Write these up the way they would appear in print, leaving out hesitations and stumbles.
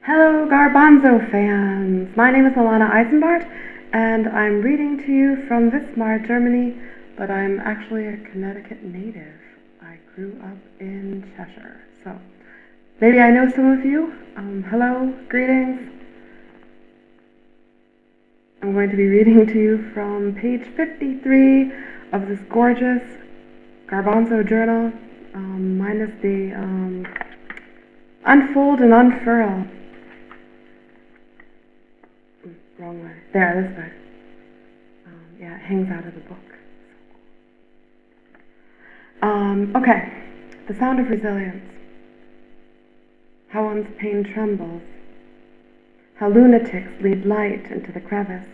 Hello, Garbanzo fans! My name is Alana Eisenbarth, and I'm reading to you from Wismar, Germany, but I'm actually a Connecticut native. I grew up in Cheshire, so maybe I know some of you. Hello, greetings. I'm going to be reading to you from page 53 of this gorgeous Garbanzo Journal, minus the unfold and unfurl. Wrong way. There, this way. Yeah, it hangs out of the book. Okay. The sound of resilience. How one's pain trembles. How lunatics lead light into the crevice.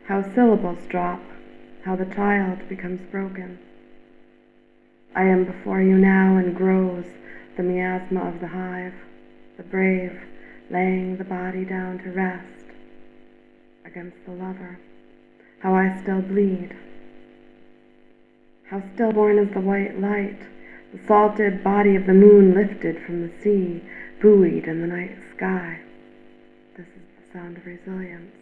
How syllables drop. How the child becomes broken. I am before you now and grows the miasma of the hive, the brave laying the body down to rest against the lover. How I still bleed. How stillborn is the white light, the salted body of the moon lifted from the sea, buoyed in the night sky. This is the sound of resilience.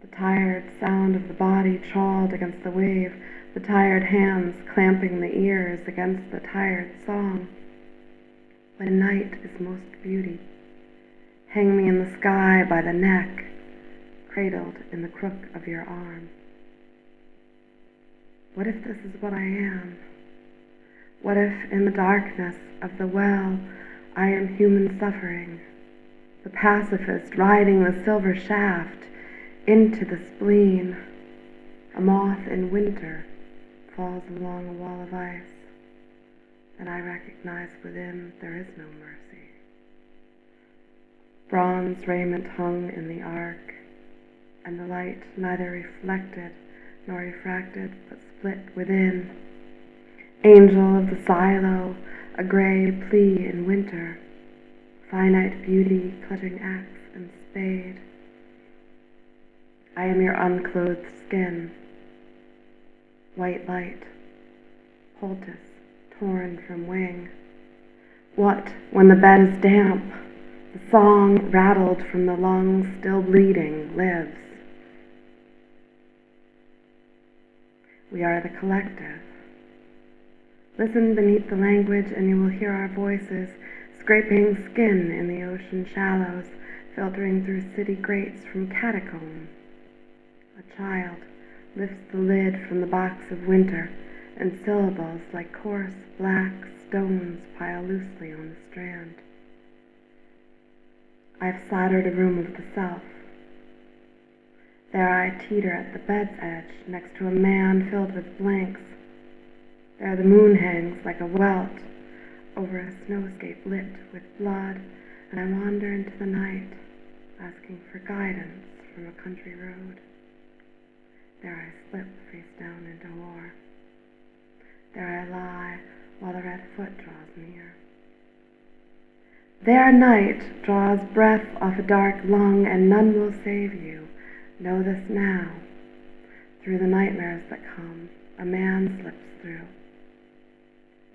The tired sound of the body trawled against the wave, the tired hands clamping the ears against the tired song. When night is most beauty, hang me in the sky by the neck, cradled in the crook of your arm. What if this is what I am? What if in the darkness of the well I am human suffering, the pacifist riding the silver shaft into the spleen? A moth in winter falls along a wall of ice, and I recognize within there is no mercy. Bronze raiment hung in the ark, and the light neither reflected nor refracted, but split within. Angel of the silo, a gray plea in winter, finite beauty clutching axe and spade. I am your unclothed skin, white light, poultice torn from wing. What when the bed is damp, the song rattled from the lungs still bleeding lives? We are the collective. Listen beneath the language and you will hear our voices scraping skin in the ocean shallows, filtering through city grates from catacomb. A child lifts the lid from the box of winter, and syllables like coarse black stones pile loosely on the strand. I've soldered a room of the self. There I teeter at the bed's edge, next to a man filled with blanks. There the moon hangs like a welt over a snowscape lit with blood, and I wander into the night, asking for guidance from a country road. There I slip face down into war. There I lie while the red foot draws near. There night draws breath off a dark lung, and none will save you. Know this now. Through the nightmares that come, a man slips through.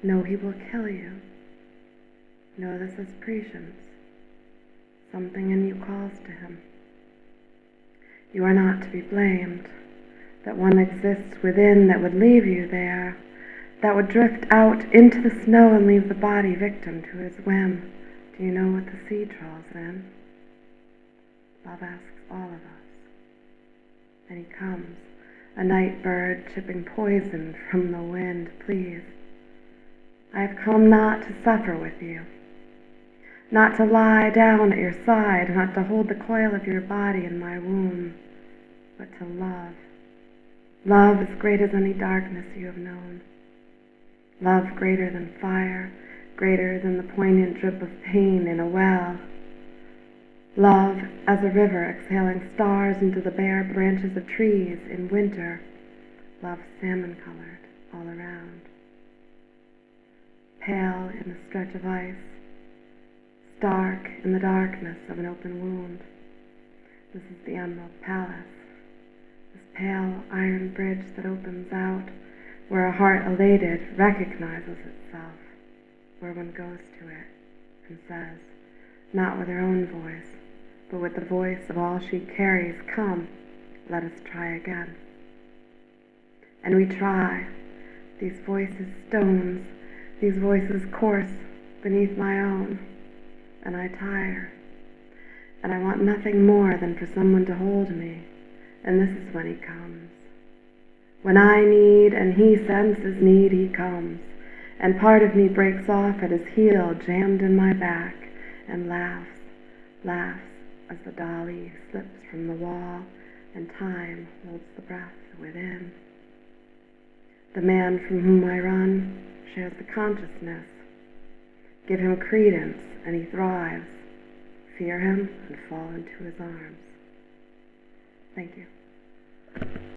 Know he will kill you. Know this is prescience. Something in you calls to him. You are not to be blamed. That one exists within that would leave you there, that would drift out into the snow and leave the body victim to his whim. Do you know what the sea trawls in? Love asks all of us. And he comes, a night bird chipping poison from the wind. Please, I have come not to suffer with you, not to lie down at your side, not to hold the coil of your body in my womb, but to love. Love as great as any darkness you have known. Love greater than fire, greater than the poignant drip of pain in a well. Love as a river exhaling stars into the bare branches of trees in winter. Love salmon-colored all around. Pale in the stretch of ice, stark in the darkness of an open wound. This is the Emerald Palace, this pale iron bridge that opens out, where a heart elated recognizes itself, where one goes to it and says, not with her own voice, but with the voice of all she carries. Come, let us try again. And we try, these voices stones, these voices coarse beneath my own, and I tire, and I want nothing more than for someone to hold me, and this is when he comes. When I need and he senses need, he comes, and part of me breaks off at his heel jammed in my back, and laughs as the dolly slips from the wall, and time holds the breath within. The man from whom I run shares the consciousness. Give him credence, and he thrives. Fear him, and fall into his arms. Thank you.